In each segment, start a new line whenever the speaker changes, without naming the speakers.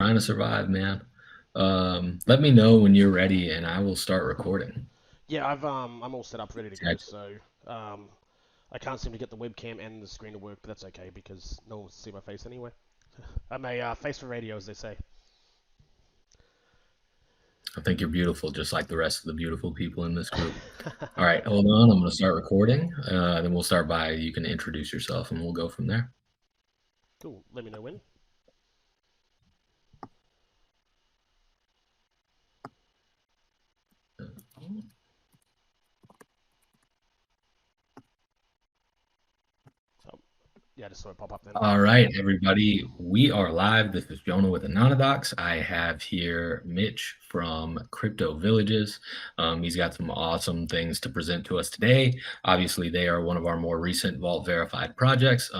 Trying to survive, man. Let me know when you're ready, and I will start recording.
Yeah, I'm all set up, ready to go. So um, I can't seem to get the webcam and the screen to work, but that's okay because no one will see my face anyway. I'm a face for radio, as they say.
I think you're beautiful, just like the rest of the beautiful people in this group. All right, hold on. I'm going to start recording. Then we'll start by you can introduce yourself, and we'll go from there.
Cool. Let me know when. So yeah, I just saw it pop up then.
All right, everybody. We are live. This is Jonah with AnonyDoxx. I have here Mitch from CryptoVillages. He's got some awesome things to present to us today. Obviously, they are one of our more recent Vault verified projects.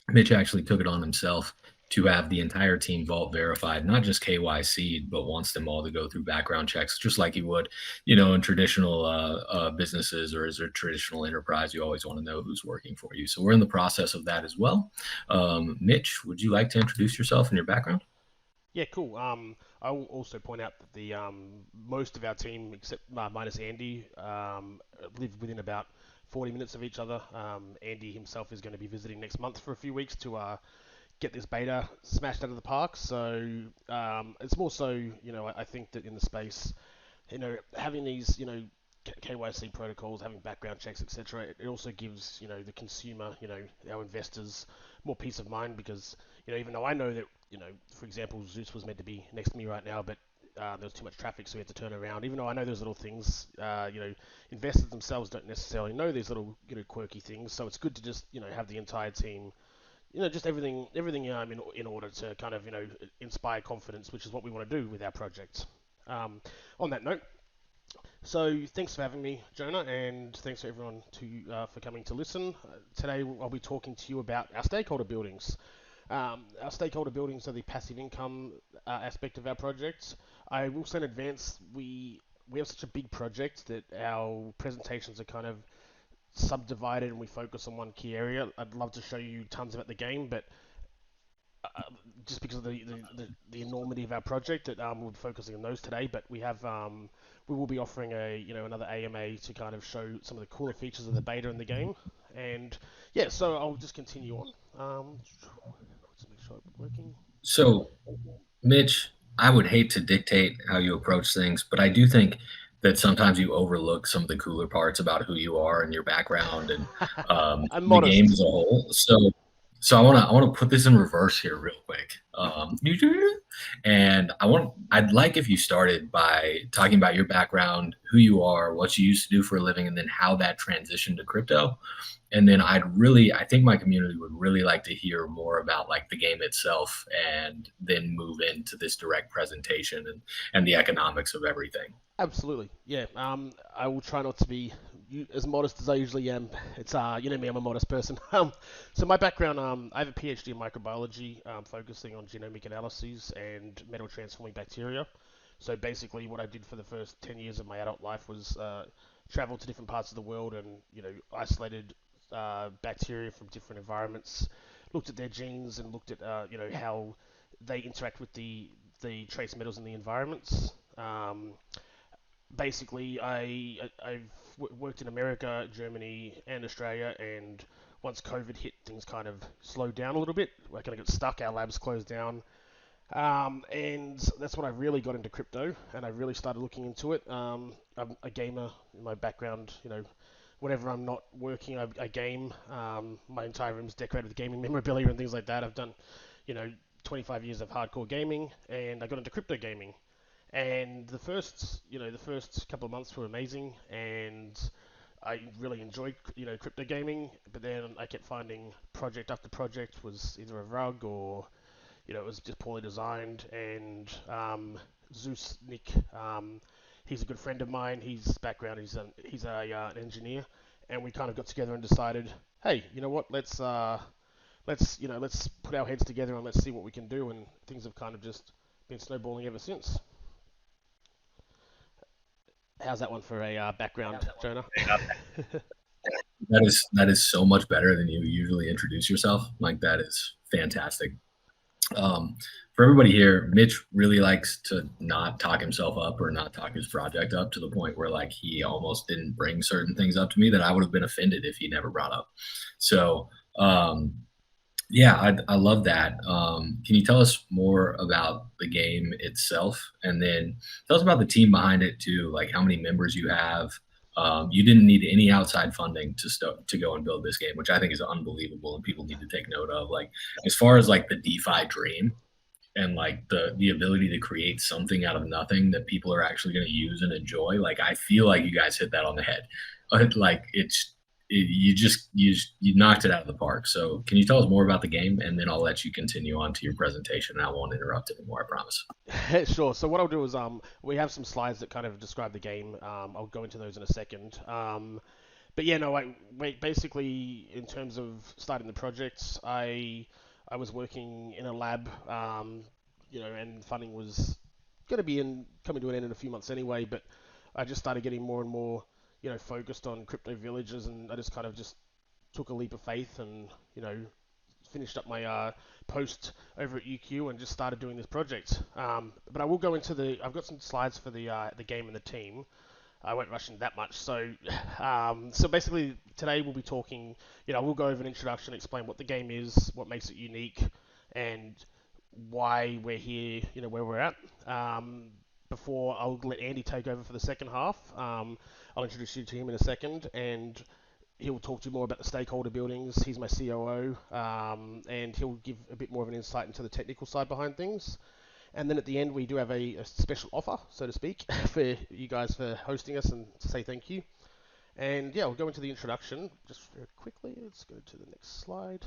Mitch actually took it on himself to have the entire team vault verified, not just KYC'd, but wants them all to go through background checks, just like you would, in traditional businesses or as a traditional enterprise. You always want to know who's working for you. So we're in the process of that as well. Mitch, would you like to introduce yourself and your background?
Yeah, cool. I will also point out that the most of our team, except minus Andy, live within about 40 minutes of each other. Andy himself is going to be visiting next month for a few weeks to get this beta smashed out of the park. So it's more so, I think that in the space, having these, KYC protocols, having background checks, etc. It also gives, the consumer, our investors, more peace of mind because, even though I know that, for example, Zeus was meant to be next to me right now, but there was too much traffic, so we had to turn around. Even though I know those little things, investors themselves don't necessarily know these little, quirky things. So it's good to just, have the entire team just everything in order to kind of inspire confidence, which is what we want to do with our project. On that note, so thanks for having me, Jonah, and thanks for everyone for coming to listen. Today I'll be talking to you about our stakeholder buildings. Our stakeholder buildings are the passive income aspect of our project. I will say in advance we have such a big project that our presentations are kind of subdivided and we focus on one key area. I'd love to show you tons about the game, but uh, just because of the enormity of our project, that we'll be focusing on those today. But we will be offering another AMA to kind of show some of the cooler features of the beta in the game. And yeah, so I'll just continue on. Let's make sure it's working.
So, Mitch, I would hate to dictate how you approach things, but I do think that sometimes you overlook some of the cooler parts about who you are and your background and
I'm
the game
modest.
as a whole. So I want to put this in reverse here real quick. And I'd like if you started by talking about your background, who you are, what you used to do for a living, and then how that transitioned to crypto. And then I think my community would really like to hear more about like the game itself and then move into this direct presentation and the economics of everything.
Absolutely, yeah. I will try not to be as modest as I usually am. It's me, I'm a modest person. So my background, I have a PhD in microbiology, focusing on genomic analyses and metal transforming bacteria. So basically, what I did for the first 10 years of my adult life was travel to different parts of the world and isolated bacteria from different environments, looked at their genes and looked at how they interact with the trace metals in the environments. Basically, I've worked in America, Germany, and Australia, and once COVID hit, things kind of slowed down a little bit. We're kind of got stuck. Our labs closed down, and that's when I really got into crypto, and I really started looking into it. I'm a gamer in my background. Whenever I'm not working, I game. My entire room's decorated with gaming memorabilia and things like that. I've done, you know, 25 years of hardcore gaming, and I got into crypto gaming. And the first couple of months were amazing, and I really enjoyed, crypto gaming. But then I kept finding project after project was either a rug or, it was just poorly designed. And Zeus Nick, he's a good friend of mine. His background, an engineer, and we kind of got together and decided, hey, you know what? Let's put our heads together and let's see what we can do. And things have kind of just been snowballing ever since. How's that one for a background, Jonah?
That is so much better than you usually introduce yourself. Like that is fantastic. Um, for everybody here, Mitch really likes to not talk himself up or not talk his project up to the point where like he almost didn't bring certain things up to me that I would have been offended if he never brought up. So um, yeah, I love that. Can you tell us more about the game itself, and then tell us about the team behind it too? Like how many members you have. You didn't need any outside funding to go and build this game, which I think is unbelievable, and people need to take note of. Like as far as like the DeFi dream, and like the ability to create something out of nothing that people are actually going to use and enjoy, like I feel like you guys hit that on the head. Like you knocked it out of the park. So can you tell us more about the game, and then I'll let you continue on to your presentation, and I won't interrupt anymore, I promise.
Sure. So what I'll do is we have some slides that kind of describe the game. I'll go into those in a second. But yeah, no, basically in terms of starting the project, I was working in a lab, and funding was going to be coming to an end in a few months anyway. But I just started getting more and more, focused on crypto villages, and I just kind of just took a leap of faith and finished up my post over at UQ and just started doing this project. But I will go into I've got some slides for the game and the team. I won't rush into that much. So basically today we'll be talking. We'll go over an introduction, explain what the game is, what makes it unique, and why we're here. Where we're at. Before I'll let Andy take over for the second half. I'll introduce you to him in a second, and he'll talk to you more about the stakeholder buildings. He's my COO, and he'll give a bit more of an insight into the technical side behind things. And then at the end, we do have a special offer, so to speak, for you guys for hosting us and to say thank you. And yeah, we'll go into the introduction just very quickly. Let's go to the next slide.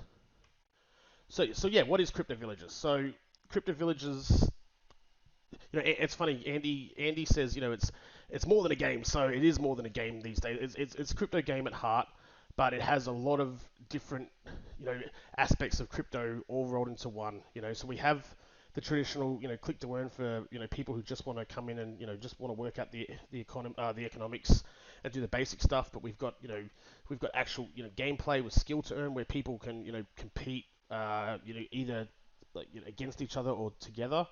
So yeah, what is Crypto Villages? So Crypto Villages, it's funny. Andy says, it's more than a game. So it is more than a game these days. It's a crypto game at heart, but it has a lot of different, you know, aspects of crypto all rolled into one. So we have the traditional, click to earn for people who just want to come in and just want to work out the economics and do the basic stuff. But we've got actual gameplay with skill to earn where people can compete either like against each other or together.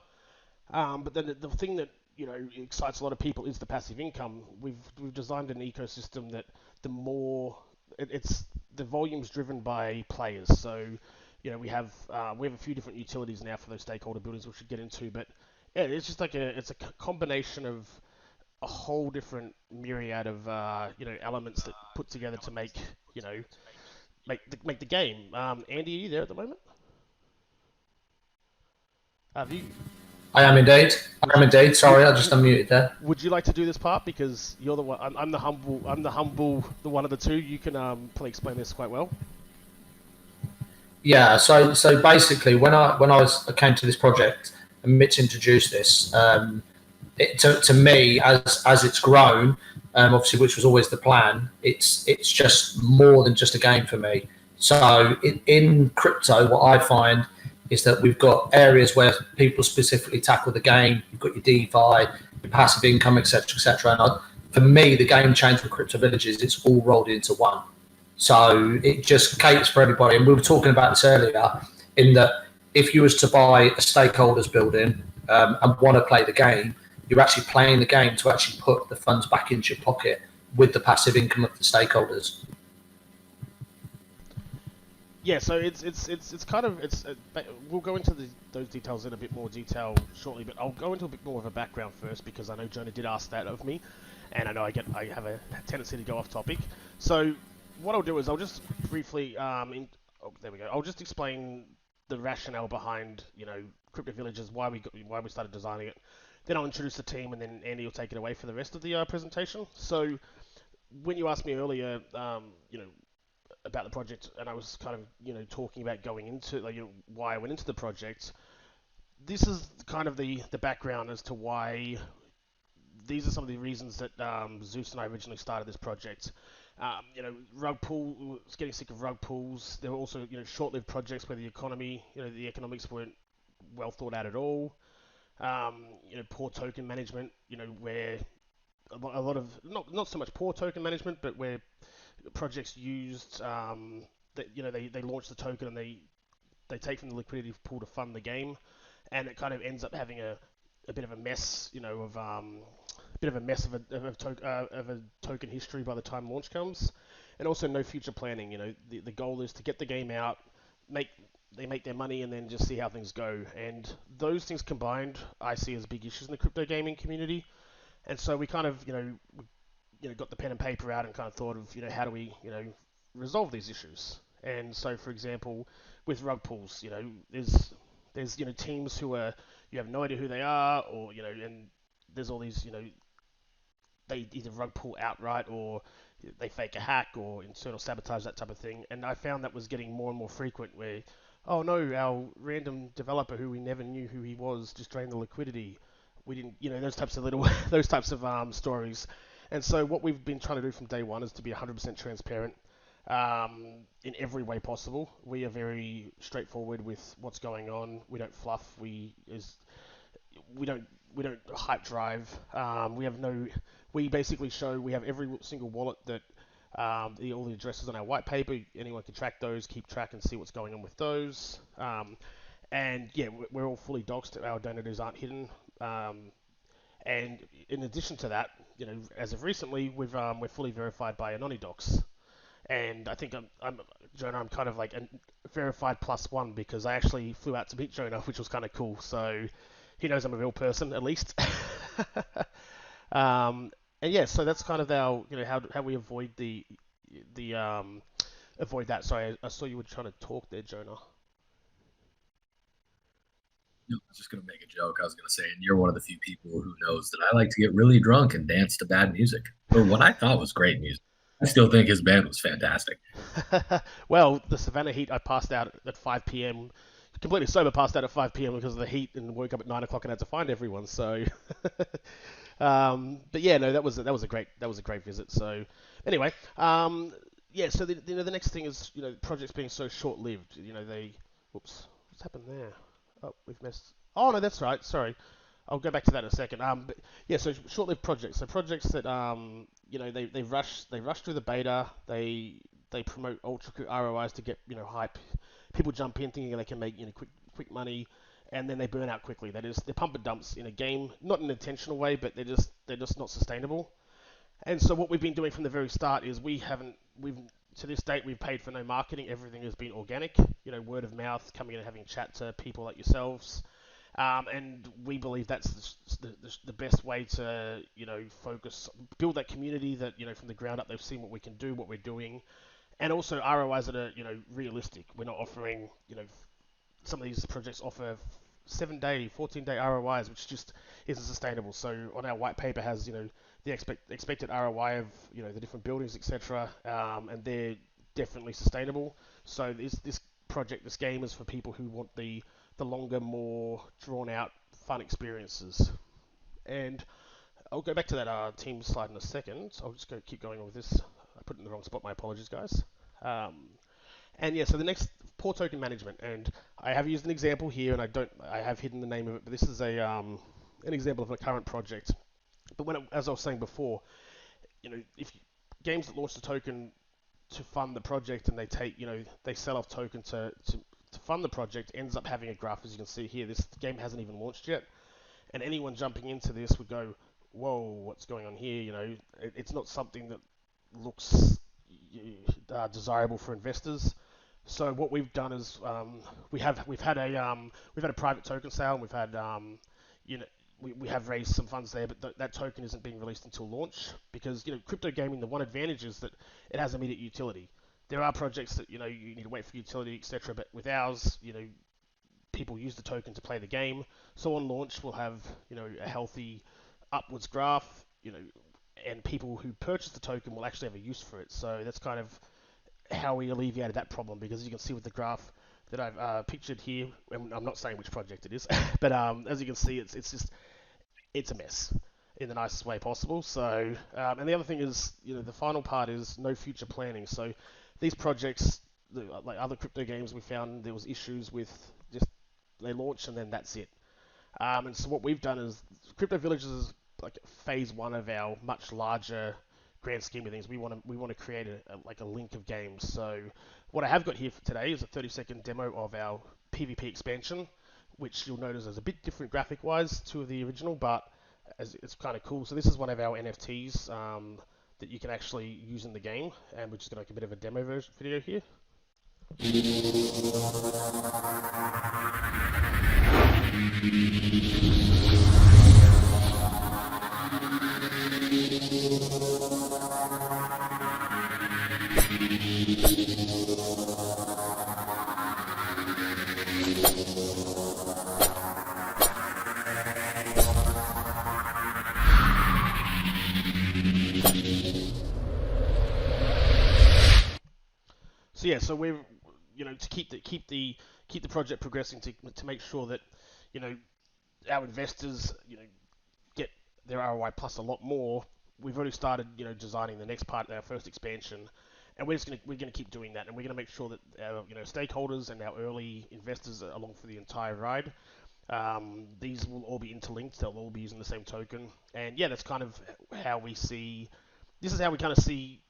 But then the thing that excites a lot of people is the passive income. We've designed an ecosystem that the more it's the volume's driven by players. So we have a few different utilities now for those stakeholder buildings, which we should get into. But yeah, it's just like it's a combination of a whole different myriad of elements that put together to make the game. Andy, are you there at the moment? Have you?
I am indeed. I
Would
am
you
indeed.
would,
Sorry, I just unmuted there.
would you like to do this part because you're the one? I'm the humble. The one of the two. You can probably explain this quite well.
Yeah. So basically, I came to this project and Mitch introduced this, to me as it's grown, obviously, which was always the plan. It's just more than just a game for me. So in crypto, what I find is that we've got areas where people specifically tackle the game. You've got your DeFi, your passive income, etc., etc. For me, the game change with Crypto Villages, it's all rolled into one. So it just caters for everybody. And we were talking about this earlier, in that if you was to buy a stakeholders building and want to play the game, you're actually playing the game to actually put the funds back into your pocket with the passive income of the stakeholders.
Yeah. So it's kind of we'll go into those details in a bit more detail shortly, but I'll go into a bit more of a background first because I know Jonah did ask that of me, and I know I have a tendency to go off topic. So what I'll do is I'll just briefly there we go. I'll just explain the rationale behind crypto villages, why we started designing it. Then I'll introduce the team, and then Andy will take it away for the rest of the presentation. So when you asked me earlier, about the project, and I was kind of talking about going into why I went into the project. This is kind of the background as to why these are some of the reasons that Zeus and I originally started this project. Rug pool was getting sick of rug pools. There were also short-lived projects where the economics weren't well thought out at all. Poor token management. Where a lot of not so much poor token management, but where projects used that they launched the token and they they take from the liquidity pool to fund the game, and it kind of ends up having a bit of a mess, of a bit of a mess of a token history by the time launch comes, and also no future planning. The goal is to get the game out, make they make their money, and then just see how things go. And those things combined, I see as big issues in the crypto gaming community. And so we kind of, got the pen and paper out and kind of thought of, how do we, resolve these issues. And so, for example, with rug pulls, there's teams who are you have no idea who they are, or and there's all these they either rug pull outright or they fake a hack or internal sabotage, that type of thing. And I found that was getting more and more frequent where, oh no, our random developer who we never knew who he was just drained the liquidity. We didn't, those types of those types of stories. And so what we've been trying to do from day one is to be 100% transparent in every way possible. We are very straightforward with what's going on. We don't fluff. We don't hype drive. We basically show we have every single wallet that all the addresses on our white paper. Anyone can track those, keep track, and see what's going on with those. And yeah, we're all fully doxed. Our donors aren't hidden. And in addition to that, as of recently, we're fully verified by AnonyDoxx. And I think Jonah. I'm kind of like a verified +1 because I actually flew out to meet Jonah, which was kind of cool. So he knows I'm a real person at least. um, and yeah, so that's kind of our how we avoid the avoid that. Sorry, I saw you were trying to talk there, Jonah.
No, I was just gonna make a joke. I was gonna say, and you're one of the few people who knows that I like to get really drunk and dance to bad music, or what I thought was great music. I still think his band was fantastic.
Well, the Savannah Heat, I passed out at 5 p.m. Completely sober, passed out at 5 p.m. because of the heat, and woke up at 9 o'clock and had to find everyone. So, but yeah, no, that was a great visit. So, anyway, yeah. So the next thing is projects being so short lived. Whoops, what's happened there? Oh, we've missed. Oh no, that's right. Sorry. I'll go back to that in a second. But yeah, so short-lived projects. So projects that they rush through the beta. They promote ultra quick ROIs to get hype. People jump in thinking they can make quick money, and then they burn out quickly. They're pump and dumps in a game, not in an intentional way, but they're just not sustainable. And so what we've been doing from the very start is we've to this date we've paid for no marketing. Everything has been organic. Word of mouth, coming in and having chat to people like yourselves. And we believe that's the best way to focus, build that community that from the ground up they've seen what we can do, what we're doing, and also ROIs that are realistic. We're not offering some of these projects offer 7-day, 14-day ROIs, which just isn't sustainable. So on our white paper has the expected ROI of the different buildings, etc., and they're definitely sustainable. So this game is for people who want the longer, more drawn out, fun experiences. And I'll go back to that team slide in a second. So I'll just keep going on with this. I put it in the wrong spot. My apologies, guys. And yeah, so the next, poor token management, and I have used an example here, and I have hidden the name of it, but this is an example of a current project. But as I was saying before, if games that launch the token to fund the project and they sell off token to fund the project ends up having a graph, as you can see here. This game hasn't even launched yet, and anyone jumping into this would go, "Whoa, what's going on here?" It's not something that looks desirable for investors. So what we've done is we've had a private token sale, and we've had you know we have raised some funds there, but that token isn't being released until launch because crypto gaming, the one advantage is that it has immediate utility. There are projects that you need to wait for utility, etc. But with ours, people use the token to play the game. So on launch, we'll have a healthy upwards graph, and people who purchase the token will actually have a use for it. So that's kind of how we alleviated that problem because as you can see with the graph that I've pictured here, and I'm not saying which project it is, but as you can see, it's a mess in the nicest way possible. So, and the other thing is, the final part is no future planning. So these projects, like other crypto games, we found there was issues with just they launch and then that's it. And so what we've done is CryptoVillages is like phase one of our much larger grand scheme of things. We want to create like a link of games. So what I have got here for today is a 30-second demo of our PvP expansion, which you'll notice is a bit different graphic-wise to the original, but it's kind of cool. So this is one of our NFTs that you can actually use in the game, and we're just going to make a bit of a demo video here. So yeah, so we're to keep the project progressing to make sure that our investors get their ROI plus a lot more. We've already started designing the next part of our first expansion, and we're gonna keep doing that, and we're gonna make sure that our stakeholders and our early investors are along for the entire ride. These will all be interlinked; they'll all be using the same token, and yeah, that's kind of how we see. This is how we kind of see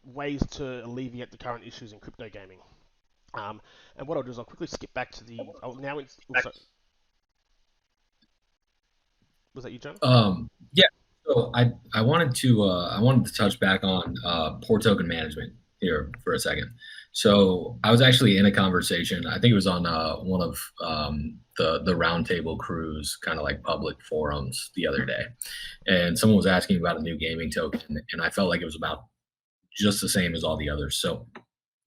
ways to alleviate the current issues in crypto gaming. And what I'll do is I'll quickly skip back to the. I'll now. Also, was that you, John?
Yeah. So I wanted to touch back on poor token management here for a second. So I was actually in a conversation. I think it was on one of the roundtable crews, kind of like public forums the other day, and someone was asking about a new gaming token, and I felt like it was about just the same as all the others. So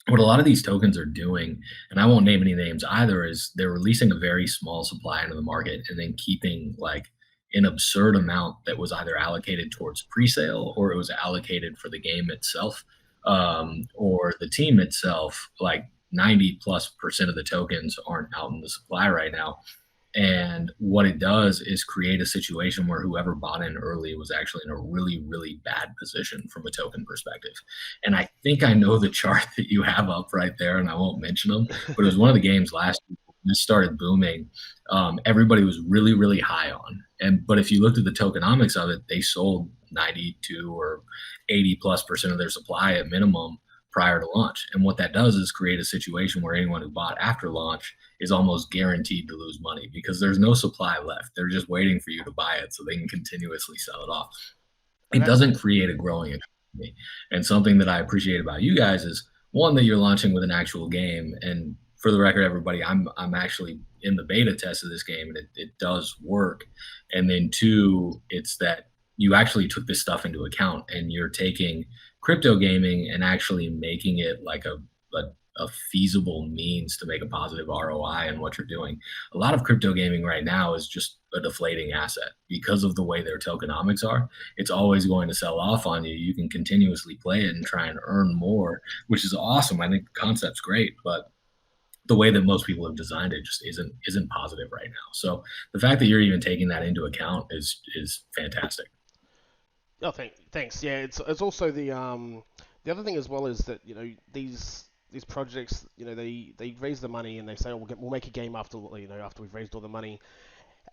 what a lot of these tokens are doing, and I won't name any names either, is they're releasing a very small supply into the market and then keeping like an absurd amount that was either allocated towards pre-sale or it was allocated for the game itself, or the team itself. Like 90+% of the tokens aren't out in the supply right now. And what it does is create a situation where whoever bought in early was actually in a really, really bad position from a token perspective. And I think I know the chart that you have up right there, and I won't mention them, but it was one of the games last year when this started booming. Everybody was really, really high on. But if you looked at the tokenomics of it, they sold 92 or 80+% of their supply at minimum prior to launch. And what that does is create a situation where anyone who bought after launch is almost guaranteed to lose money because there's no supply left. They're just waiting for you to buy it so they can continuously sell it off. It doesn't create a growing economy. And something that I appreciate about you guys is one, that you're launching with an actual game. And for the record, everybody, I'm actually in the beta test of this game and it does work. And then two, it's that you actually took this stuff into account and you're taking crypto gaming and actually making it like a feasible means to make a positive ROI in what you're doing. A lot of crypto gaming right now is just a deflating asset because of the way their tokenomics are. It's always going to sell off on you. You can continuously play it and try and earn more, which is awesome. I think the concept's great, but the way that most people have designed it just isn't positive right now. So the fact that you're even taking that into account is fantastic.
Oh, thanks. Yeah, it's also the other thing as well is that these projects they raise the money and they say, oh, we'll make a game after after we've raised all the money,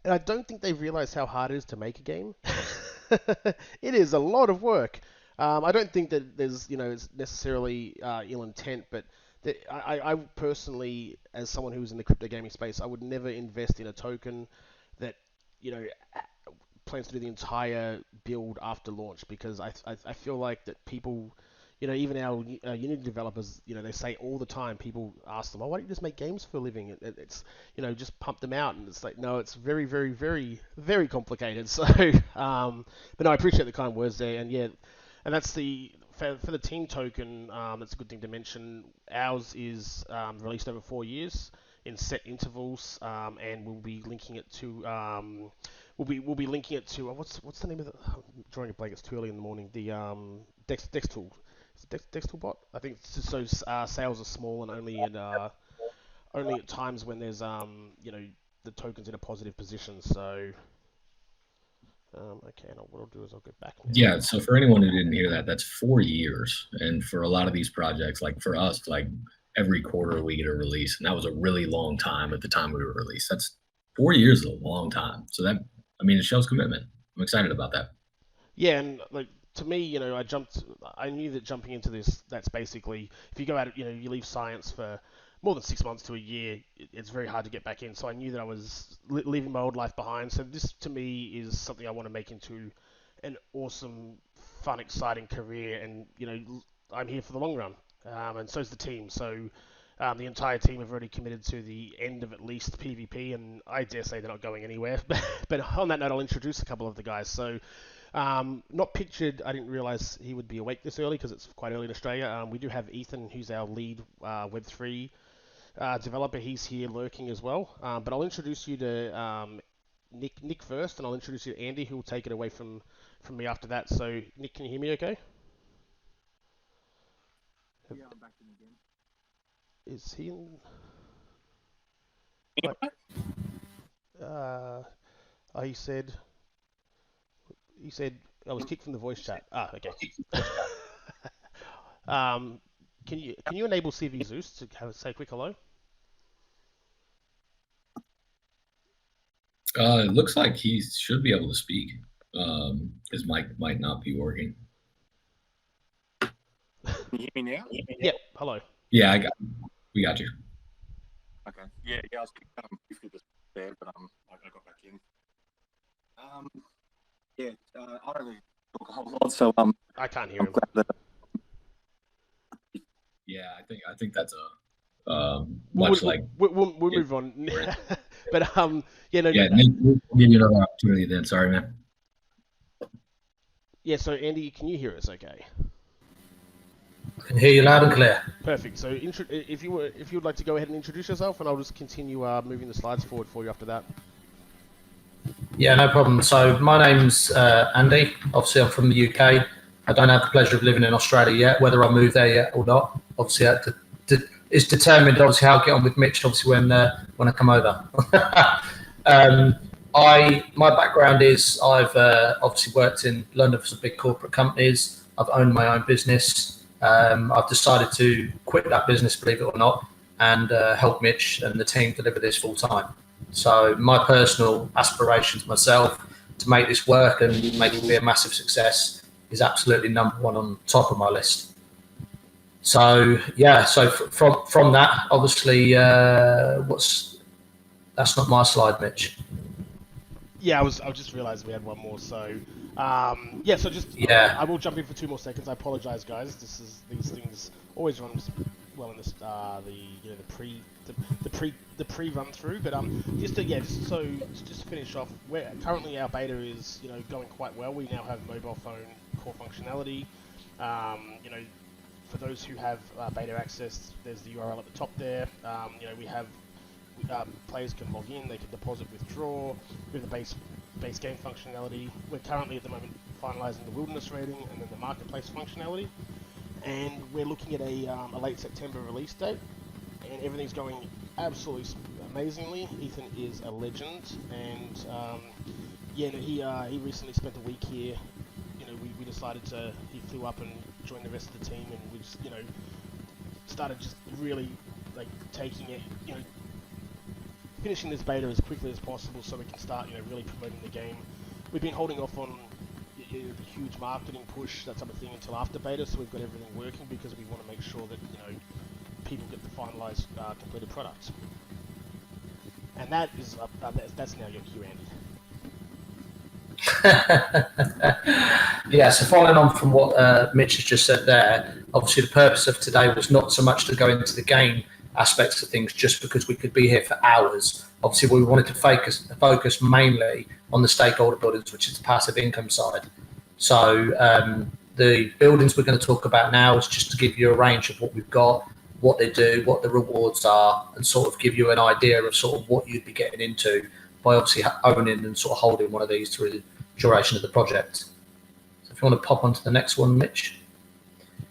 and I don't think they realize how hard it is to make a game. It is a lot of work. I don't think that there's it's necessarily ill intent, but I personally, as someone who's in the crypto gaming space, I would never invest in a token that you know plans to do the entire build after launch because I feel like that people, even our Unity developers, they say all the time, people ask them, oh, why don't you just make games for a living? It's, just pump them out. And it's like, no, it's very, very, very, very complicated. So, but no, I appreciate the kind words there. And yeah, and that's for the team token, that's a good thing to mention. Ours is released over 4 years in set intervals, and we'll be linking it to we'll be linking it to what's the name of the I'm drawing a blank. It's too early in the morning. The Dex Tool. Is it Dex Tool bot? I think it's just so sales are small and only at times when there's the token's in a positive position. So okay, and what I'll do is I'll go back now.
Yeah, so for anyone who didn't hear that, that's 4 years. And for a lot of these projects, like for us, like every quarter we get a release, and that was a really long time at the time we were released. That's 4 years is a long time. So that, it shows commitment. I'm excited about that.
Yeah, and like to me, I knew that jumping into this, that's basically, if you go out, you leave science for more than 6 months to a year, it's very hard to get back in. So I knew that I was leaving my old life behind. So this, to me, is something I want to make into an awesome, fun, exciting career. And I'm here for the long run, and so's the team. So the entire team have already committed to the end of at least PvP, and I dare say they're not going anywhere. But on that note, I'll introduce a couple of the guys. So not pictured, I didn't realize he would be awake this early because it's quite early in Australia. We do have Ethan, who's our lead Web3 developer. He's here lurking as well. But I'll introduce you to Nick first, and I'll introduce you to Andy, who will take it away from me after that. So, Nick, can you hear me okay?
Yeah, I'm back in again.
Is he in? He said I was kicked from the voice chat. Okay. Can you enable CV Zeus to say a quick hello?
It looks like he should be able to speak. His mic might not be working.
Can you hear me now?
Yep. Hello.
Yeah, we got you.
Okay. Yeah, I was briefly just there, but I got back in. I don't really talk a whole lot, so
I can't hear him.
Yeah, I think that's
We'll move on. But
Yeah, Nick, we'll give you another opportunity then. Sorry, man.
Yeah, so Andy, can you hear us okay?
I can hear you loud and clear.
Perfect. So if you would like to go ahead and introduce yourself, and I'll just continue moving the slides forward for you after that.
Yeah, no problem. So my name's Andy. Obviously, I'm from the UK. I don't have the pleasure of living in Australia yet. Whether I move there yet or not, obviously, it's determined. Obviously, how I get on with Mitch. Obviously, when I come over. My background is I've obviously worked in London for some big corporate companies. I've owned my own business. I've decided to quit that business, believe it or not, and help Mitch and the team deliver this full time. So my personal aspirations myself to make this work and make it be a massive success is absolutely number one on top of my list. So yeah, so from that, obviously, that's not my slide, Mitch.
Yeah, I just realised we had one more. So I will jump in for 2 more seconds. I apologise, guys. These things always run well in this the pre run through. But just to finish off, currently our beta is going quite well. We now have mobile phone core functionality. For those who have beta access, there's the URL at the top there. We have players can log in, they can deposit, withdraw. We have the base game functionality. We're currently at the moment finalising the wilderness rating and then the marketplace functionality. And we're looking at a late September release date. And everything's going absolutely amazingly. Ethan is a legend, and he recently spent a week here. We decided he flew up and joined the rest of the team, and we just started just really taking it, finishing this beta as quickly as possible so we can start really promoting the game. We've been holding off on the huge marketing push, that type of thing, until after beta, so we've got everything working because we want to make sure that people get the finalized completed product. And that is that's now your cue, Andy.
Yeah, so following on from what Mitch has just said there, obviously the purpose of today was not so much to go into the game aspects of things just because we could be here for hours. Obviously, we wanted to focus mainly on the stakeholder buildings, which is the passive income side. So the buildings we're going to talk about now is just to give you a range of what we've got, what they do, what the rewards are, and sort of give you an idea of sort of what you'd be getting into by obviously owning and sort of holding one of these through the duration of the project. So if you want to pop onto the next one, Mitch.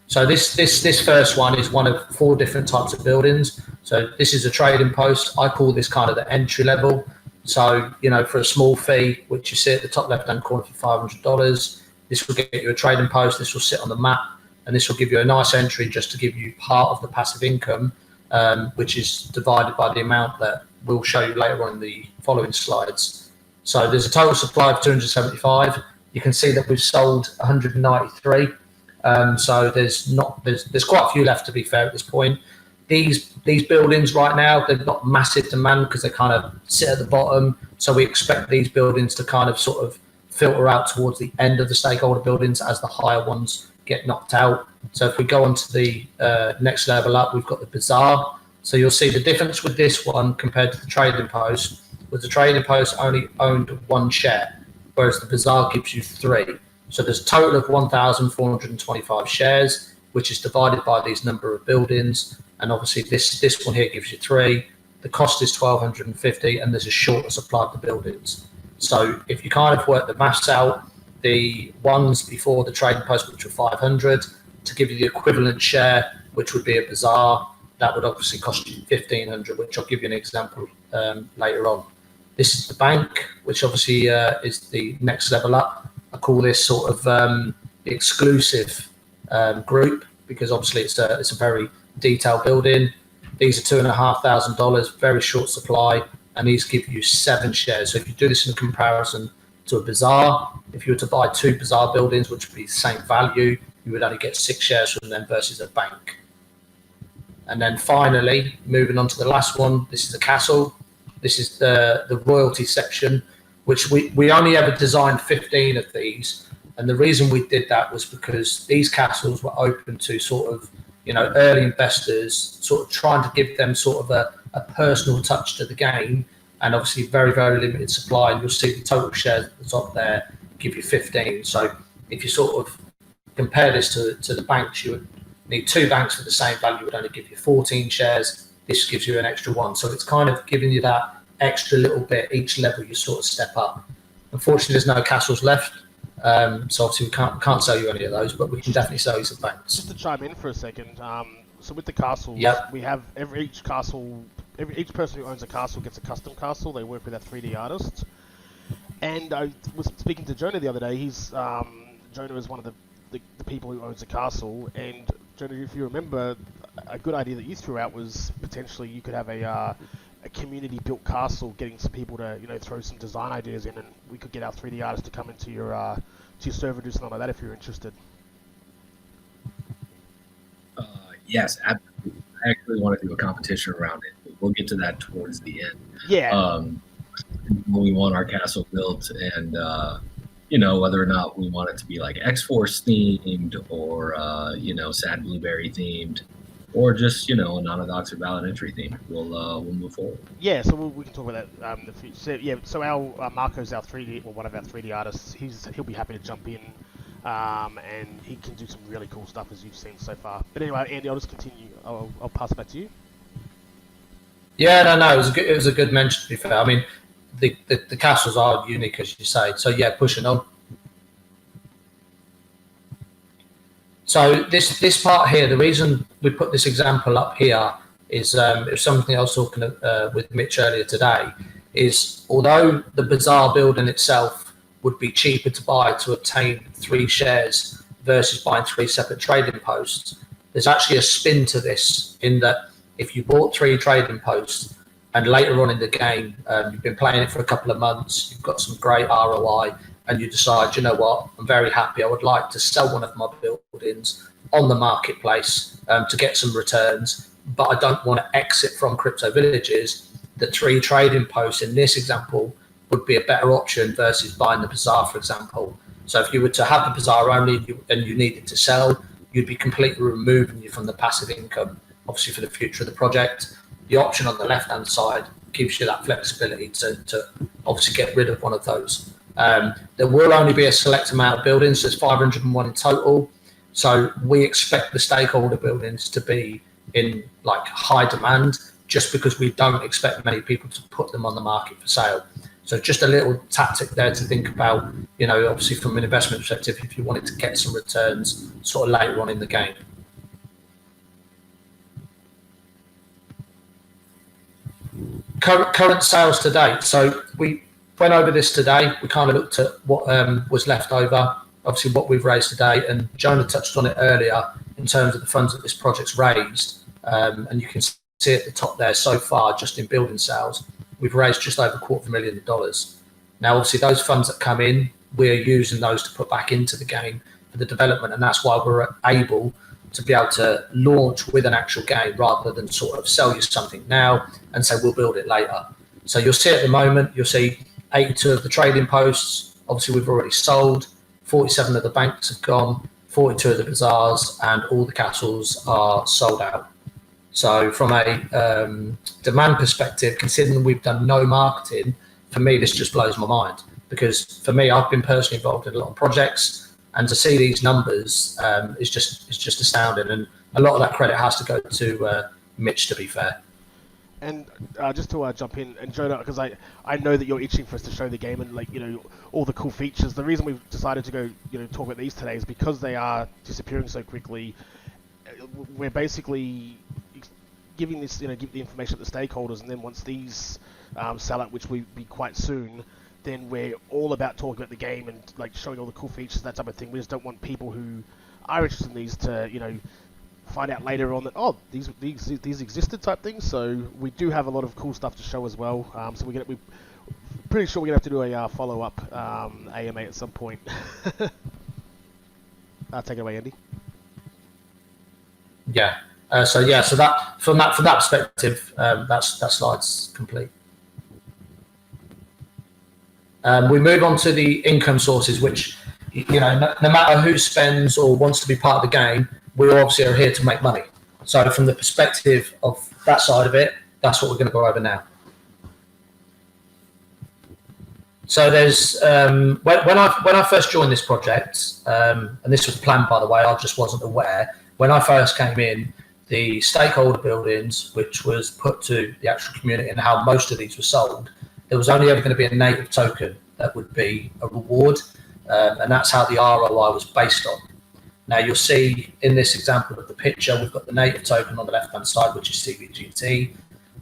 So this first one is one of 4 different types of buildings. So this is a trading post. I call this kind of the entry level. So, for a small fee, which you see at the top left-hand corner for $500, this will get you a trading post. This will sit on the map, and this will give you a nice entry just to give you part of the passive income, which is divided by the amount that we'll show you later on in the following slides. So there's a total supply of 275. You can see that we've sold 193. So there's quite a few left, to be fair, at this point. these buildings right now, they've got massive demand because they kind of sit at the bottom. So we expect these buildings to kind of sort of filter out towards the end of the stakeholder buildings as the higher ones get knocked out. So if we go on to the next level up, we've got the bazaar. So you'll see the difference with this one compared to the trading post was the trading post only owned one share, whereas the bazaar gives you 3. So there's a total of 1,425 shares, which is divided by these number of buildings. And obviously this one here gives you 3. The cost is 1,250, and there's a shorter supply of the buildings. So if you kind of work the maths out, the ones before the trading post, which were 500, to give you the equivalent share, which would be a bazaar, that would obviously cost you 1,500, which I'll give you an example later on. This is the bank, which obviously is the next level up. I call this sort of the exclusive group because obviously it's a very detailed building. These are $2,500, very short supply, and these give you 7 shares. So if you do this in comparison to a bazaar, if you were to buy 2 bazaar buildings, which would be the same value, you would only get 6 shares from them versus a bank. And then finally, moving on to the last one, this is the castle. This is the royalty section, which we only ever designed 15 of these. And the reason we did that was because these castles were open to sort of, early investors, sort of trying to give them sort of a personal touch to the game. And obviously very, very limited supply. And you'll see the total shares at the top there give you 15. So if you sort of compare this to the banks, you would need 2 banks for the same value would only give you 14 shares. This gives you an extra 1. So it's kind of giving you that extra little bit each level you sort of step up. Unfortunately, there's no castles left. So obviously we can't sell you any of those, but we can definitely sell you some banks.
Just to chime in for a second, so with the castles, we have each person who owns a castle gets a custom castle. They work with our 3D artists. And I was speaking to Jonah the other day. Jonah is one of the people who owns a castle. And Jonah, if you remember, a good idea that you threw out was potentially you could have a community-built castle, getting some people to throw some design ideas in, and we could get our 3D artists to come into your server, do something like that if you're interested.
Yes, absolutely. I actually want to do a competition around it. We'll get to that towards the end.
Yeah.
We want our castle built, and whether or not we want it to be like X-Force themed or Sad Blueberry themed, or just AnonyDoxx or Valid Entry theme. We'll move forward.
Yeah, so we can talk about that. So our Marco's our 3D, one of our 3D artists. He'll be happy to jump in, and he can do some really cool stuff as you've seen so far. But anyway, Andy, I'll just continue. I'll pass it back to you.
Yeah, no, it was a good mention. To be fair, I mean, the castles are unique as you say. So yeah, pushing on. So this part here, the reason we put this example up here is it was something I was talking with Mitch earlier today, is although the bazaar building itself would be cheaper to buy to obtain 3 shares versus buying 3 separate trading posts, there's actually a spin to this in that if you bought 3 trading posts and later on in the game, you've been playing it for a couple of months, you've got some great ROI, and you decide, what, I'm very happy, I would like to sell one of my buildings on the marketplace to get some returns, but I don't want to exit from CryptoVillages. The 3 trading posts in this example would be a better option versus buying the bazaar, for example. So if you were to have the bazaar only and you needed to sell, you'd be completely removing you from the passive income, obviously for the future of the project. The option on the left-hand side gives you that flexibility to obviously get rid of one of those. There will only be a select amount of buildings. There's 501 in total. So we expect the stakeholder buildings to be in like high demand just because we don't expect many people to put them on the market for sale. So just a little tactic there to think about, obviously from an investment perspective, if you wanted to get some returns sort of later on in the game. Current sales to date. So we went over this today. We kind of looked at what was left over, obviously what we've raised today, and Jonah touched on it earlier in terms of the funds that this project's raised. And you can see at the top there, so far, just in building sales, we've raised just over $250,000. Now, obviously, those funds that come in, we're using those to put back into the game for the development, and that's why we're able, to be able to launch with an actual game rather than sort of sell you something now and say we'll build it later. So you'll see at the moment, you'll see 82 of the trading posts. Obviously, we've already sold. 47 of the banks have gone, 42 of the bazaars, and all the castles are sold out. So from a demand perspective, considering we've done no marketing, for me, this just blows my mind. Because for me, I've been personally involved in a lot of projects, and to see these numbers is just astounding. And a lot of that credit has to go to Mitch, to be fair.
And just to jump in, and Jonah, because I know that you're itching for us to show the game and, like, you know, all the cool features. The reason we've decided to go, you know, talk about these today is because they are disappearing so quickly. We're basically giving this, you know, give the information to the stakeholders, and then once these sell out, which will be quite soon, then we're all about talking about the game and, like, showing all the cool features, that type of thing. We just don't want people who are interested in these to, you know, find out later on that, oh, these existed type things. So we do have a lot of cool stuff to show as well. So we're pretty sure we're gonna have to do a follow-up AMA at some point. Take it away, Andy.
Yeah. So that from that perspective, that slide's complete. We move on to the income sources, which, you know, no matter who spends or wants to be part of the game, we obviously are here to make money. So from the perspective of that side of it, that's what we're going to go over now. So there's when I first joined this project, and this was planned, by the way, I just wasn't aware. When I first came in, the stakeholder buildings, which was put to the actual community and how most of these were sold, there was only ever going to be a native token that would be a reward, and that's how the ROI was based on. Now you'll see in this example of the picture, we've got the native token on the left-hand side, which is CVGT.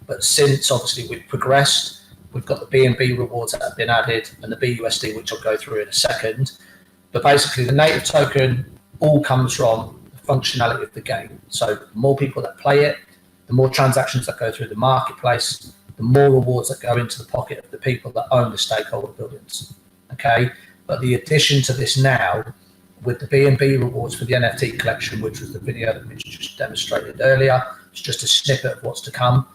But since obviously we've progressed, we've got the BNB rewards that have been added and the BUSD, which I'll go through in a second. But basically the native token all comes from the functionality of the game. So the more people that play it, the more transactions that go through the marketplace, the more rewards that go into the pocket of the people that own the stakeholder buildings. Okay, but the addition to this now, with the BNB rewards for the NFT collection, which was the video that we just demonstrated earlier, it's just a snippet of what's to come.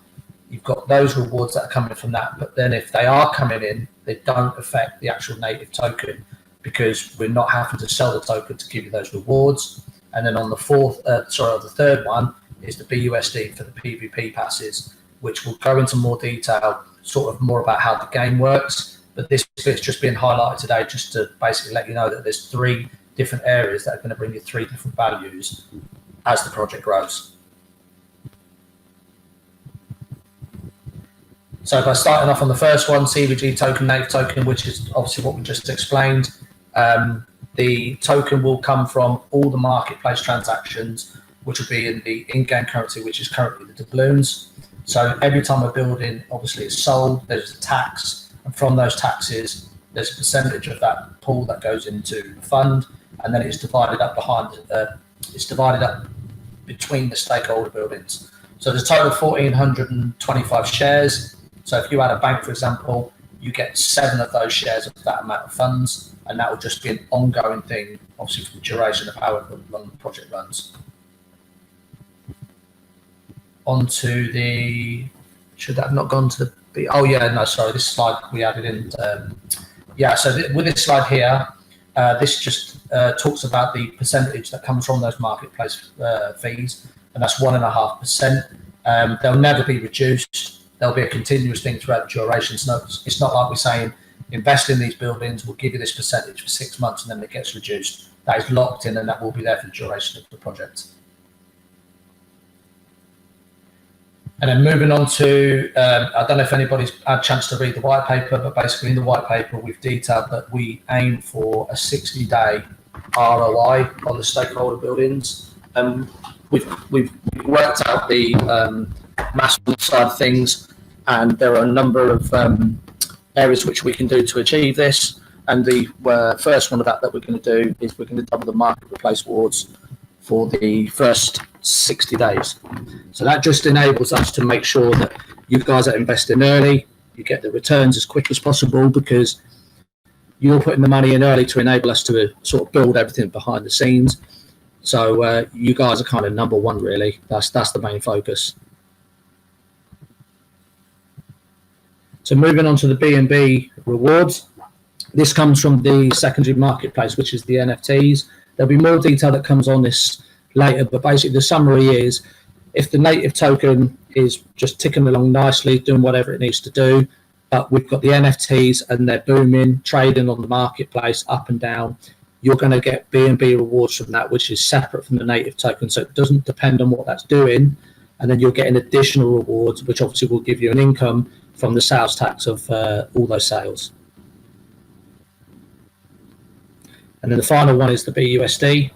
You've got those rewards that are coming from that, but then if they are coming in, they don't affect the actual native token because we're not having to sell the token to give you those rewards. And then on the the third one is the BUSD for the PvP passes, which will go into more detail, sort of more about how the game works. But this bit's just being highlighted today just to basically let you know that there's 3 different areas that are going to bring you 3 different values as the project grows. So by starting off on the first one, CVG token, native token, which is obviously what we just explained, the token will come from all the marketplace transactions, which will be in the in-game currency, which is currently the doubloons. So every time a building obviously is sold, there's a tax, and from those taxes, there's a percentage of that pool that goes into the fund, and then it's divided up between the stakeholder buildings. So there's a total of 1,425 shares. So if you had a bank, for example, you get 7 of those shares of that amount of funds, and that will just be an ongoing thing, obviously for the duration of however long the project runs. Onto the, should that have not gone to the, oh yeah, no, sorry, this slide we added in. With this slide here, this just talks about the percentage that comes from those marketplace fees, and that's 1.5%. They'll never be reduced. There'll be a continuous thing throughout the duration. It's not like we're saying invest in these buildings, we'll give you this percentage for 6 months and then it gets reduced. That is locked in and that will be there for the duration of the project. And then moving on to, I don't know if anybody's had a chance to read the white paper, but basically in the white paper, we've detailed that we aim for a 60-day ROI on the stakeholder buildings. We've worked out the mass side of things, and there are a number of areas which we can do to achieve this. And the first one of that we're going to do is we're going to double the marketplace rewards for the first 60 days. So that just enables us to make sure that you guys are investing early, you get the returns as quick as possible, because you're putting the money in early to enable us to sort of build everything behind the scenes. So you guys are kind of number one, really. That's the main focus. So moving on to the B&B rewards. This comes from the secondary marketplace, which is the NFTs. There'll be more detail that comes on this later, but basically the summary is if the native token is just ticking along nicely, doing whatever it needs to do, but we've got the NFTs and they're booming, trading on the marketplace up and down, you're going to get B&B rewards from that, which is separate from the native token. So it doesn't depend on what that's doing. And then you're getting additional rewards, which obviously will give you an income from the sales tax of all those sales. And then the final one is the BUSD.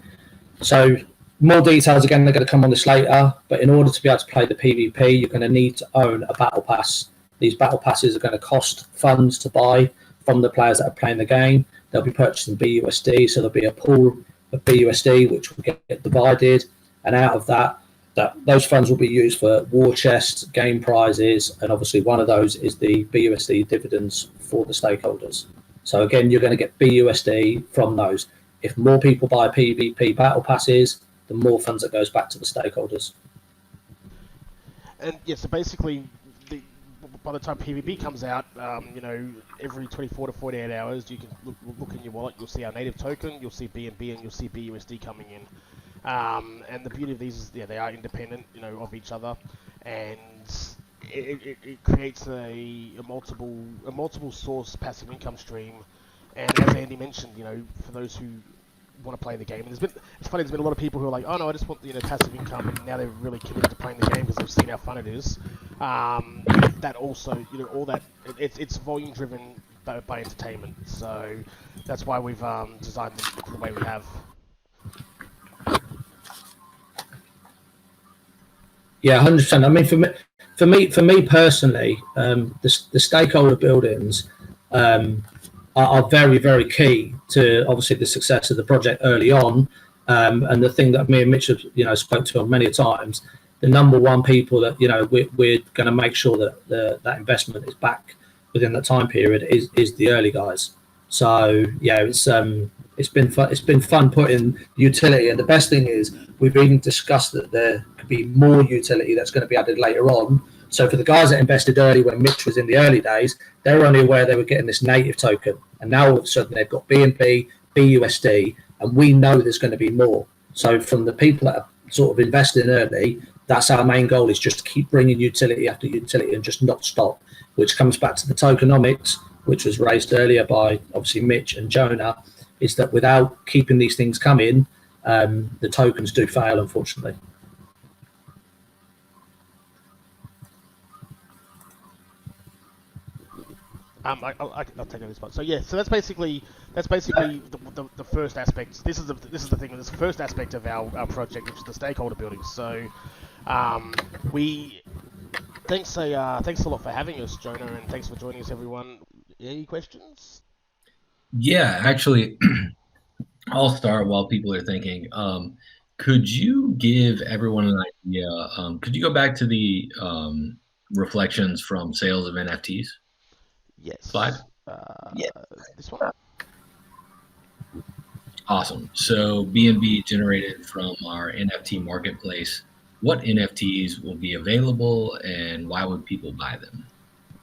So more details, again, they're going to come on this later. But in order to be able to play the PvP, you're going to need to own a battle pass. These battle passes are going to cost funds to buy from the players that are playing the game. They'll be purchasing BUSD, so there'll be a pool of BUSD which will get divided. And out of that, those funds will be used for war chests, game prizes, and obviously one of those is the BUSD dividends for the stakeholders. So again, you're going to get BUSD from those. If more people buy PvP battle passes, the more funds that goes back to the stakeholders.
And yeah, so basically, by the time PvP comes out, every 24 to 48 hours, you can look in your wallet. You'll see our native token, you'll see BNB, and you'll see BUSD coming in. And the beauty of these is, they are independent, of each other, and it creates a multiple source passive income stream. And as Andy mentioned, for those who want to play the game, and it's funny. There's been a lot of people who are like, oh no, I just want passive income, and now they're really committed to playing the game because they've seen how fun it is. That also, all that it's volume driven by entertainment. So that's why we've designed them the way we have.
Yeah, 100%. I mean, for me personally, the stakeholder buildings are very, very key to obviously the success of the project early on. And the thing that me and Mitch have, spoke to on many times, the number one people that we're going to make sure that that investment is back within that time period is the early guys. So yeah, it's been fun putting utility, and the best thing is we've even discussed that there could be more utility that's going to be added later on. So for the guys that invested early when Mitch was in the early days, they were only aware they were getting this native token, and now all of a sudden they've got BNB, BUSD, and we know there's going to be more. So from the people that are sort of investing early, that's our main goal, is just to keep bringing utility after utility and just not stop, which comes back to the tokenomics, which was raised earlier by obviously Mitch and Jonah, is that without keeping these things coming, the tokens do fail, unfortunately.
I'll take over this part. So yeah, so that's basically the first aspect. This is the thing. This is the first aspect of our project, which is the stakeholder building. So thanks a lot for having us, Jonah, and thanks for joining us, everyone. Any questions?
Yeah, actually, I'll start while people are thinking. Could you give everyone an idea? Could you go back to the reflections from sales of NFTs
Yes.
slide?
This one.
Awesome. So BNB generated from our NFT marketplace. What NFTs will be available, and why would people buy them?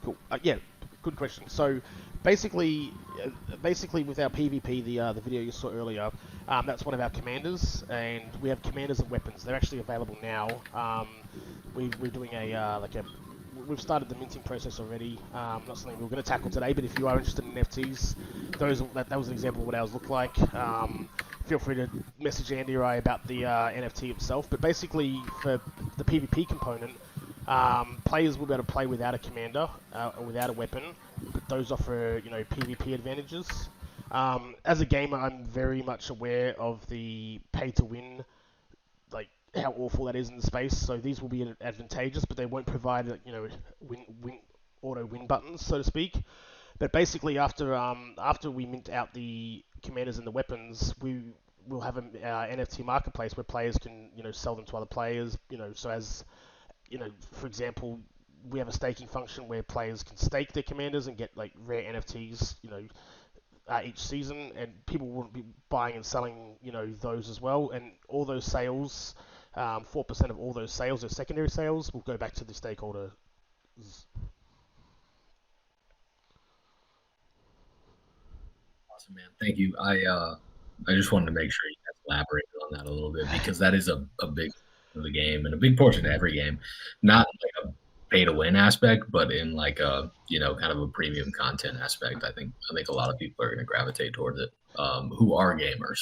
Cool. Yeah, good question. So basically with our PvP, the video you saw earlier, that's one of our commanders, and we have commanders and weapons. They're actually available now. We're doing we've started the minting process already. Not something we're going to tackle today, but if you are interested in NFTs, that was an example of what ours look like. Feel free to message Andy or I about the NFT itself. But basically, for the PvP component, players will be able to play without a commander or without a weapon. But those offer PvP advantages. As a gamer, I'm very much aware of the pay-to-win, like how awful that is in the space. So these will be advantageous, but they won't provide auto win buttons, so to speak. But basically, after we mint out the commanders and the weapons, we will have an NFT marketplace where players can sell them to other players. So as for example, we have a staking function where players can stake their commanders and get like rare NFTs. each season, and people wouldn't be buying and selling, those as well. And all those sales, 4% of all those sales, those secondary sales, will go back to the stakeholders.
Awesome, man. Thank you. I just wanted to make sure you guys elaborated on that a little bit because that is a big of the game and a big portion of every game. Not like a pay to win aspect, but in like a kind of a premium content aspect. I think a lot of people are going to gravitate towards it who are gamers.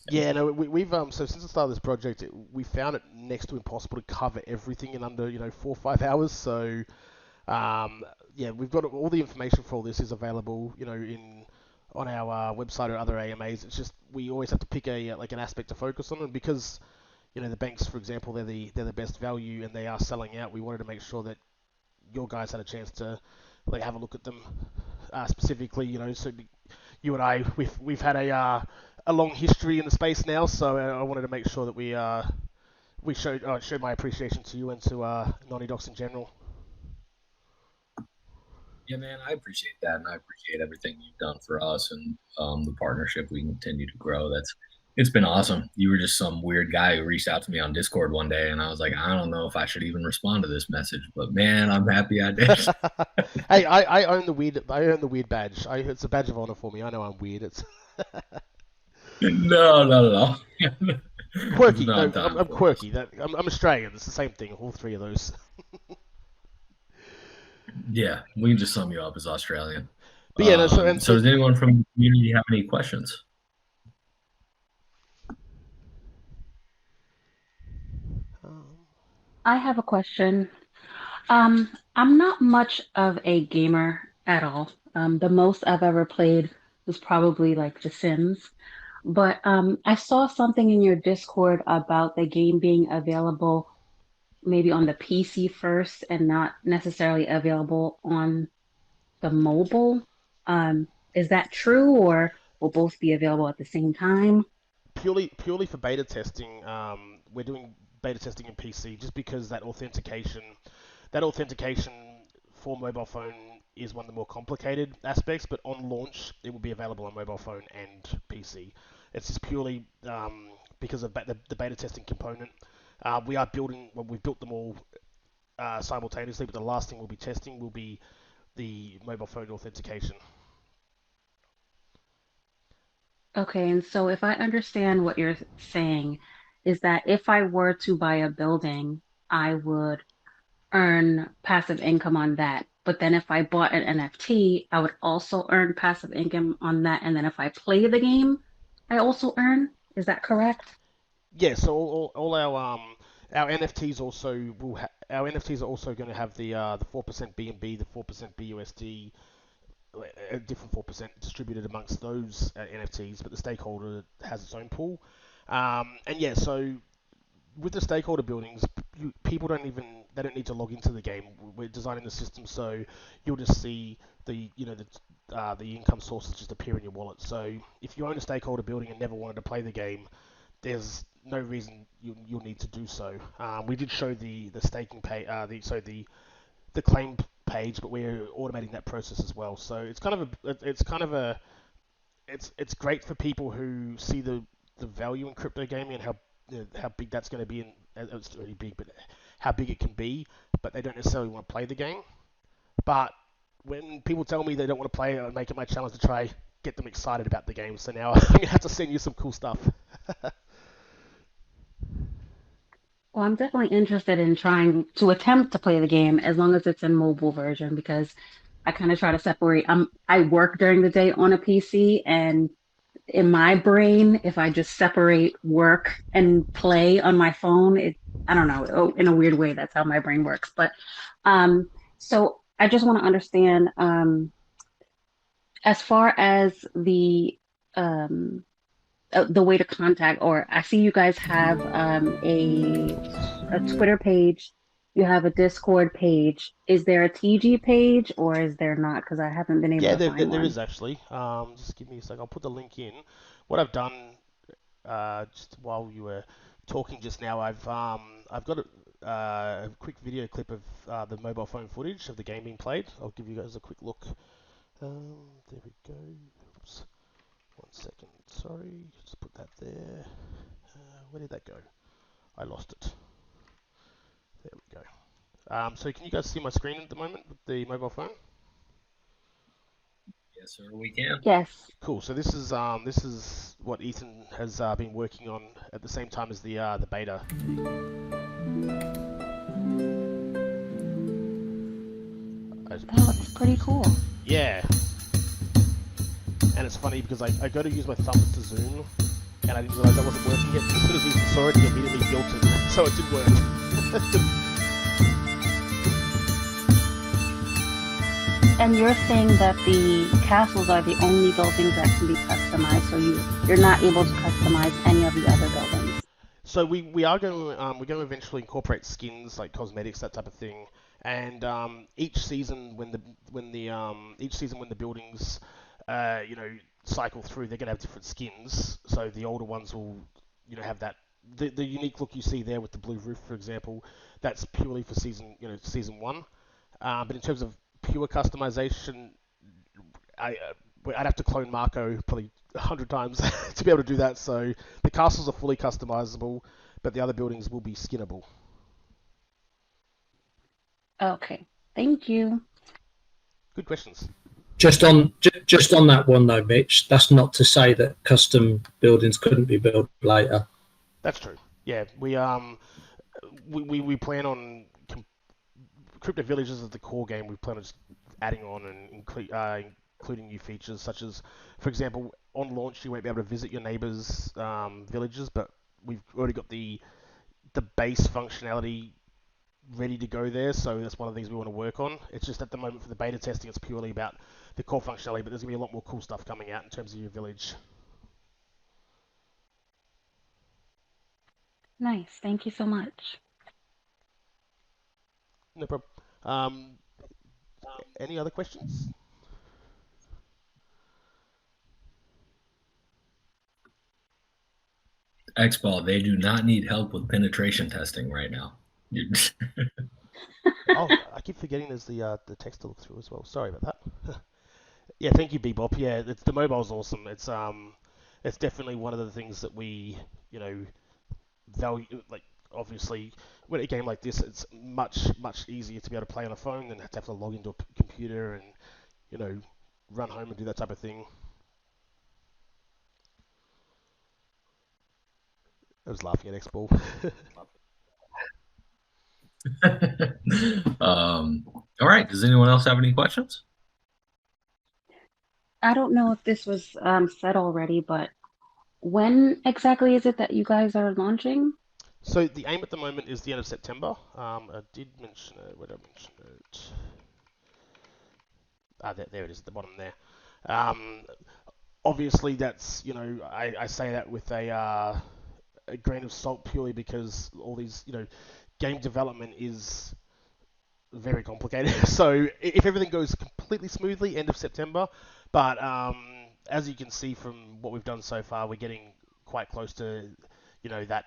Yeah, no, we've so since the start of this project, we found it next to impossible to cover everything in under 4 or 5 hours. So yeah, we've got all the information for all this is available, in on our website or other AMAs. It's just we always have to pick an aspect to focus on, and because the banks, for example, they're the best value and they are selling out. We wanted to make sure that your guys had a chance to have a look at them specifically. So you and I, we've had a long history in the space now, so I wanted to make sure that we showed my appreciation to you and to AnonyDoxx in general.
Yeah, man, I appreciate that, and I appreciate everything you've done for us and the partnership we continue to grow. It's been awesome. You were just some weird guy who reached out to me on Discord one day, and I was like, I don't know if I should even respond to this message, but man, I'm happy I did.
Hey, I own the weird. I own the weird badge. It's a badge of honor for me. I know I'm weird. It's
No, not at all.
quirky. No,
Not time
I'm
for
quirky. I'm Australian. It's the same thing. All three of those.
Yeah, we can just sum you up as Australian.
But yeah, no,
so does anyone from the community have any questions?
I have a question. I'm not much of a gamer at all. The most I've ever played was probably like The Sims. But I saw something in your Discord about the game being available maybe on the PC first and not necessarily available on the mobile. Is that true, or will both be available at the same time?
purely for beta testing, we're doing beta testing in PC just because that authentication for mobile phone is one of the more complicated aspects. But on launch, it will be available on mobile phone and PC. It's just purely because of the beta testing component. We are building. Well, we've built them all simultaneously, but the last thing we'll be testing will be the mobile phone authentication.
Okay, and so if I understand what you're saying, is that if I were to buy a building, I would earn passive income on that. But then if I bought an NFT, I would also earn passive income on that. And then if I play the game, I also earn. Is that correct?
Yeah, so all our NFTs also our NFTs are also going to have the 4% BNB, the 4% BUSD, a different 4% distributed amongst those NFTs, but the stakeholder has its own pool. And yeah, so with the stakeholder buildings, people they don't need to log into the game. We're designing the system so you'll just see the income sources just appear in your wallet. So if you own a stakeholder building and never wanted to play the game, there's no reason you'll need to do so. We did show the staking pay, the claim page, but we're automating that process as well. So it's great for people who see the value in crypto gaming and how big that's going to be. It's really big, but how big it can be. But they don't necessarily want to play the game. But when people tell me they don't want to play, I make it my challenge to try get them excited about the game. So now I'm gonna have to send you some cool stuff.
Well, I'm definitely interested in trying to attempt to play the game as long as it's in mobile version because I kind of try to separate. I work during the day on a PC, and in my brain, if I just separate work and play on my phone, I don't know, in a weird way, that's how my brain works. But so I just want to understand as far as the way to contact, or I see you guys have a Twitter page, you have a Discord page. Is there a TG page or is there not? Because I haven't been able
Yeah,
to
there,
find
there
one.
is actually. Just give me a sec. I'll put the link in. What I've done, just while you were talking just now, I've got a quick video clip of the mobile phone footage of the game being played. I'll give you guys a quick look. There we go. Oops. sorry, just put that there. Where did that go? I lost it. There we go. So can you guys see my screen at the moment with the mobile phone?
Yes, sir, we can.
Yes.
Cool. So this is what Ethan has been working on at the same time as the beta.
That looks pretty cool.
Yeah. And it's funny because I go to use my thumbs to zoom, and I didn't realize I wasn't working it. As soon as Ethan saw it, he immediately built it, so it did work.
And you're saying that the castles are the only buildings that can be customized, so you're not able to customize any of the other buildings.
So we are going to we're going to eventually incorporate skins like cosmetics, that type of thing. And each season when the buildings cycle through, they're going to have different skins. So the older ones will have that the unique look you see there with the blue roof, for example. That's purely for season one. But in terms of pure customization, I'd have to clone Marco probably 100 times to be able to do that. So the castles are fully customizable, but the other buildings will be skinnable.
Okay, thank you.
Good questions.
Just on that one though, Mitch. That's not to say that custom buildings couldn't be built later.
That's true. Yeah, we plan on CryptoVillages as the core game. We plan on just adding on and including new features such as, for example, on launch you won't be able to visit your neighbors' villages, but we've already got the base functionality ready to go there, so that's one of the things we want to work on. It's just at the moment for the beta testing, it's purely about the core functionality, but there's going to be a lot more cool stuff coming out in terms of your village.
Nice, thank you so much.
No problem. Any other questions?
X-Ball, they do not need help with penetration testing right now.
Oh, I keep forgetting there's the text to look through as well. Sorry about that. Yeah, thank you, Bebop. Yeah, the mobile's awesome. It's definitely one of the things that we value. Like obviously, with a game like this, it's much easier to be able to play on a phone than have to log into a computer and run home and do that type of thing. I was laughing at X-Ball.
All right. Does anyone else have any questions?
I don't know if this was said already, but when exactly is it that you guys are launching?
So the aim at the moment is the end of September. I did mention it. Where did I mention it? There it is at the bottom there. Obviously, that's I say that with a grain of salt purely because all these game development is very complicated. So if everything goes completely smoothly, end of September. But as you can see from what we've done so far, we're getting quite close to that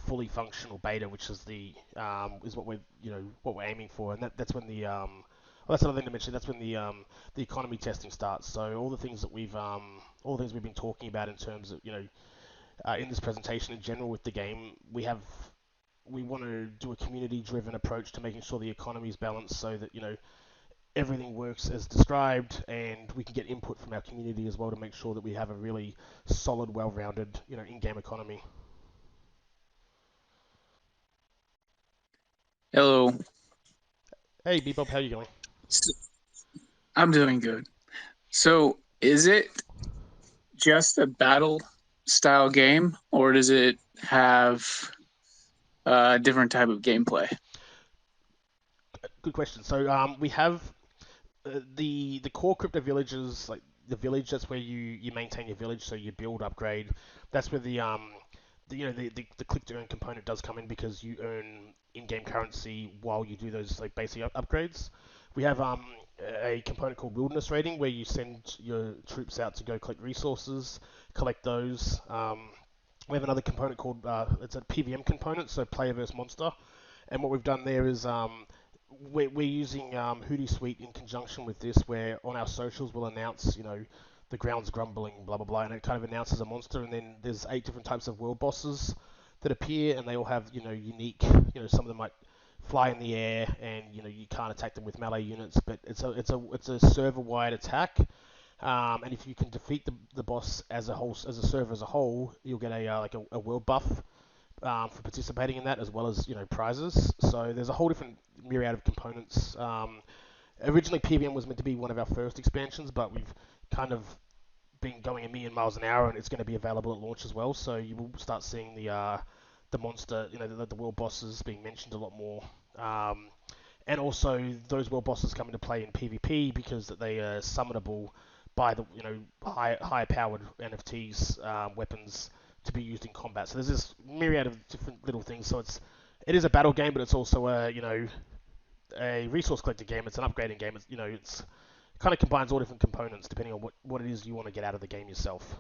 fully functional beta, which is the is what we're aiming for, and that's when the well, that's another thing to mention. That's when the economy testing starts. So all the things that we've been talking about in terms of in this presentation in general with the game, we want to do a community-driven approach to making sure the economy is balanced, so that everything works as described, and we can get input from our community as well to make sure that we have a really solid, well-rounded in-game economy.
Hello.
Hey, Bebop, how are you going?
I'm doing good. So, is it just a battle style game, or does it have a different type of gameplay?
Good question. So we have the core crypto villages, like the village. That's where you maintain your village, so you build, upgrade. That's where the click to earn component does come in, because you earn in-game currency while you do those like basic upgrades. We have a component called wilderness raiding, where you send your troops out to go collect resources, collect those. We have another component called it's a PVM component, so player versus monster. And what we've done there is we're using Hootsuite in conjunction with this, where on our socials we'll announce the ground's grumbling, blah blah blah, and it kind of announces a monster, and then there's 8 different types of world bosses that appear, and they all have unique. Some of them might fly in the air, and you can't attack them with melee units, but it's a server-wide attack. And if you can defeat the boss as a whole, as a server as a whole, you'll get a world buff for participating in that, as well as prizes. So there's a whole different myriad of components. Originally, PVM was meant to be one of our first expansions, but we've kind of been going a million miles an hour, and it's going to be available at launch as well. So you will start seeing the monster, the world bosses being mentioned a lot more. And also those world bosses come into play in PvP because they are summonable by the higher powered NFTs weapons to be used in combat. So there's this myriad of different little things. So it is a battle game, but it's also a resource collector game. It's an upgrading game. It's kind of combines all different components depending on what it is you want to get out of the game yourself.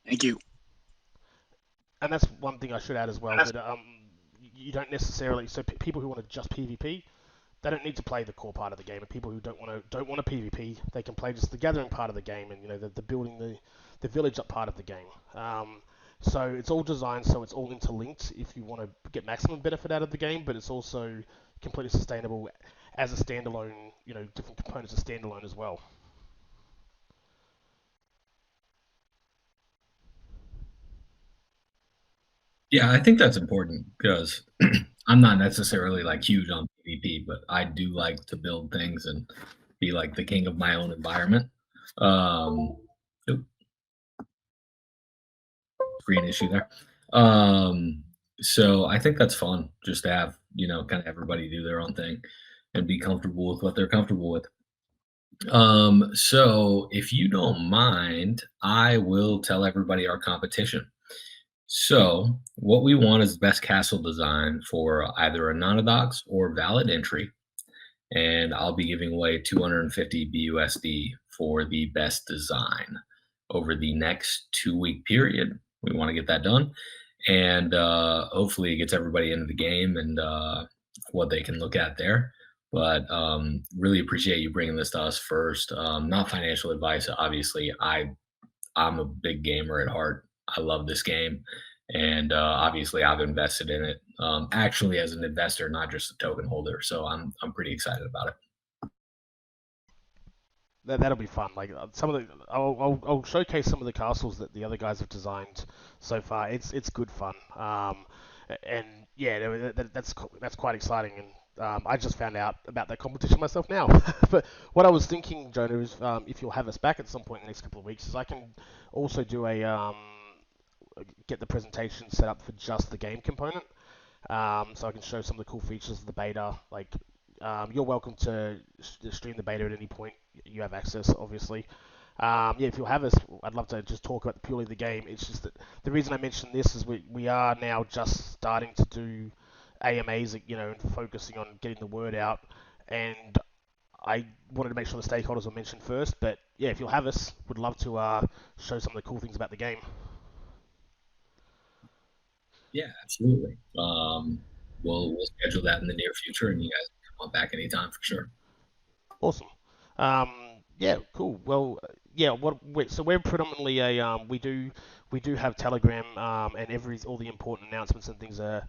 Thank you.
And that's one thing I should add as well, that you don't necessarily, so people who want to just PvP, they don't need to play the core part of the game. And people who don't want to PvP, they can play just the gathering part of the game, and the building the village up part of the game. So it's all designed so it's all interlinked if you want to get maximum benefit out of the game, but it's also completely sustainable as a standalone. Different components are standalone as well.
Yeah, I think that's important because I'm not necessarily like huge on PvP, but I do like to build things and be like the king of my own environment. Um, oop, screen issue there. So I think that's fun just to have, kind of everybody do their own thing and be comfortable with what they're comfortable with. So if you don't mind, I will tell everybody our competition. So, what we want is the best castle design for either AnonyDoxx or valid entry, and I'll be giving away 250 BUSD for the best design over the next 2 week period. We want to get that done, and hopefully it gets everybody into the game and what they can look at there. But really appreciate you bringing this to us first. Not financial advice, obviously. I'm a big gamer at heart. I love this game, and obviously I've invested in it. Actually, as an investor, not just a token holder. So I'm pretty excited about it.
That'll be fun. Like some of the, I'll showcase some of the castles that the other guys have designed so far. It's good fun. And yeah, that's quite exciting. And I just found out about that competition myself now. But what I was thinking, Jonah, is if you'll have us back at some point in the next couple of weeks, is I can also do get the presentation set up for just the game component. So I can show some of the cool features of the beta. Like, you're welcome to stream the beta at any point. You have access, obviously. Yeah, if you'll have us, I'd love to just talk about purely the game. It's just that the reason I mention this is we are now just starting to do AMAs, and focusing on getting the word out. And I wanted to make sure the stakeholders were mentioned first. But yeah, if you'll have us, would love to show some of the cool things about the game.
Yeah, absolutely. We'll schedule that in the near future, and you guys can come on back anytime for sure.
Awesome. Yeah, cool. Well, yeah. So we're predominantly we do have Telegram, and all the important announcements and things are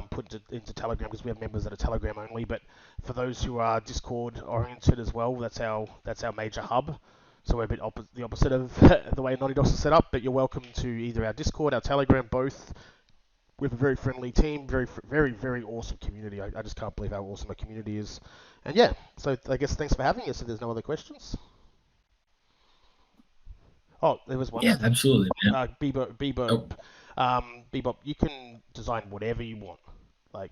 put into Telegram because we have members that are Telegram only. But for those who are Discord oriented as well, that's our major hub. So we're a bit the opposite of the way AnonyDoxx is set up. But you're welcome to either our Discord, our Telegram, both. We have a very friendly team, very, very awesome community. I just can't believe how awesome our community is. And yeah, so I guess thanks for having us. If there's no other questions. Oh, there was one.
Yeah, absolutely, man.
Bebo,
Oh,
Bebop, you can design whatever you want. Like,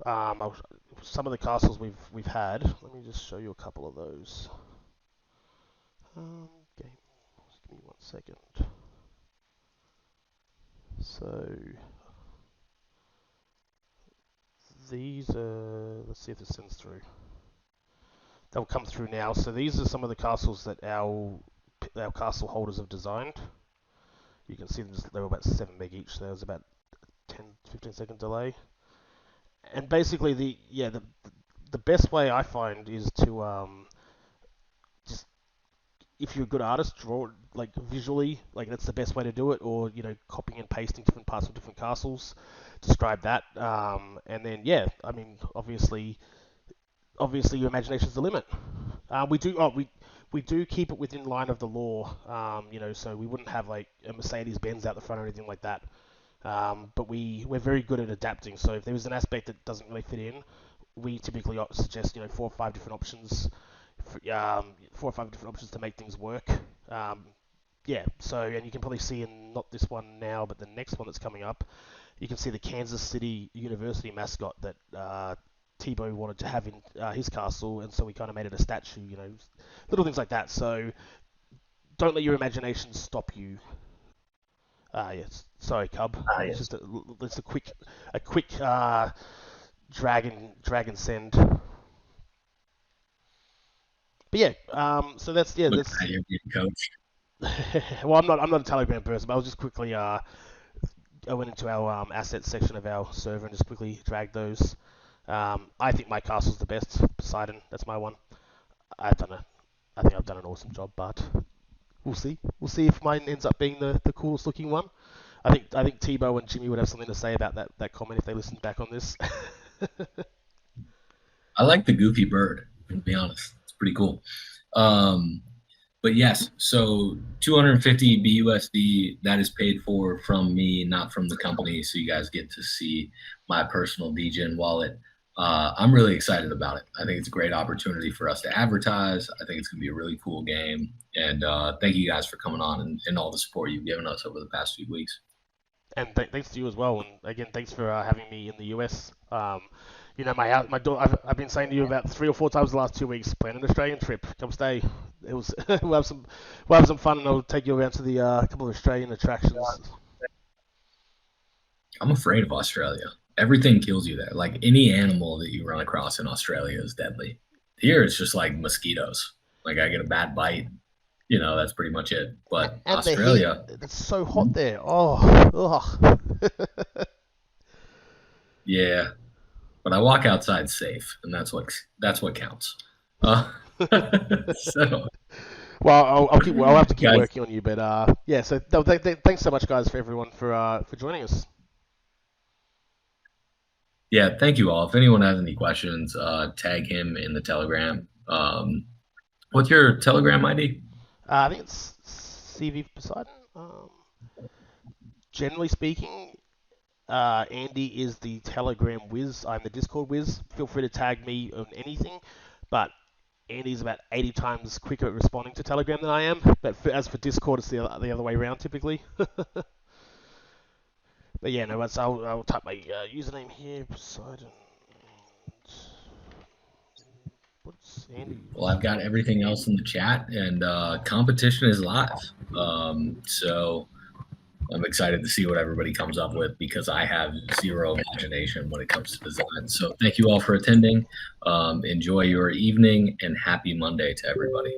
some of the castles we've had. Let me just show you a couple of those. Game. Just give me 1 second. So these are. Let's see if this sends through. They'll come through now. So these are some of the castles that our castle holders have designed. You can see they were about 7 meg each. There was about 10-15 second delay. And basically the the best way I find is to just, if you're a good artist, draw like visually, like that's the best way to do it, or copying and pasting different parts of different castles, describe that, and then yeah, I mean obviously your imagination's the limit. We do keep it within line of the law, so we wouldn't have like a Mercedes Benz out the front or anything like that. But we're very good at adapting. So if there is an aspect that doesn't really fit in, we typically suggest 4 or 5 different options, 4 or 5 different options to make things work. Yeah. So, and you can probably see in not this one now, but the next one that's coming up, you can see the Kansas City University mascot that Tebow wanted to have in his castle, and so we kind of made it a statue. Little things like that. So don't let your imagination stop you. Yes. Sorry, Cub. It's just a quick dragon send. But yeah, so that's
You're being coached.
Well, I'm not a Telegram person, but I was just quickly I went into our assets section of our server and just quickly dragged those. I think my castle's the best. Poseidon, that's my one. I think I've done an awesome job, but we'll see. We'll see if mine ends up being the coolest looking one. I think Tebow and Jimmy would have something to say about that comment if they listened back on this.
I like the goofy bird, to be honest. It's pretty cool. But yes, so 250 BUSD, that is paid for from me, not from the company. So you guys get to see my personal DGen wallet. I'm really excited about it. I think it's a great opportunity for us to advertise. I think it's going to be a really cool game. And thank you guys for coming on and all the support you've given us over the past few weeks.
And thanks to you as well. And again, thanks for having me in the US. My daughter. I've been saying to you about 3 or 4 times the last 2 weeks. Plan an Australian trip. Come stay. We'll have some fun, and I'll take you around to the couple of Australian attractions.
I'm afraid of Australia. Everything kills you there. Like any animal that you run across in Australia is deadly. Here it's just like mosquitoes. Like I get a bad bite. That's pretty much it. But
and
Australia,
it's so hot there. Oh, ugh.
Yeah, but I walk outside safe, and that's what counts. So,
well, I'll have to keep
guys,
working on you, but yeah. So thanks so much, guys, for everyone for joining us.
yeah, thank you all. If anyone has any questions, tag him in the Telegram. What's your Telegram ID?
I think it's CV Poseidon. Generally speaking, Andy is the Telegram whiz. I'm the Discord whiz. Feel free to tag me on anything, but Andy's about 80 times quicker at responding to Telegram than I am. But as for Discord, it's the other way around typically. But yeah, no, I'll type my username here, Poseidon. What's Andy?
Well, I've got everything else in the chat, and competition is live. So I'm excited to see what everybody comes up with because I have zero imagination when it comes to design. So thank you all for attending. Enjoy your evening, and happy Monday to everybody.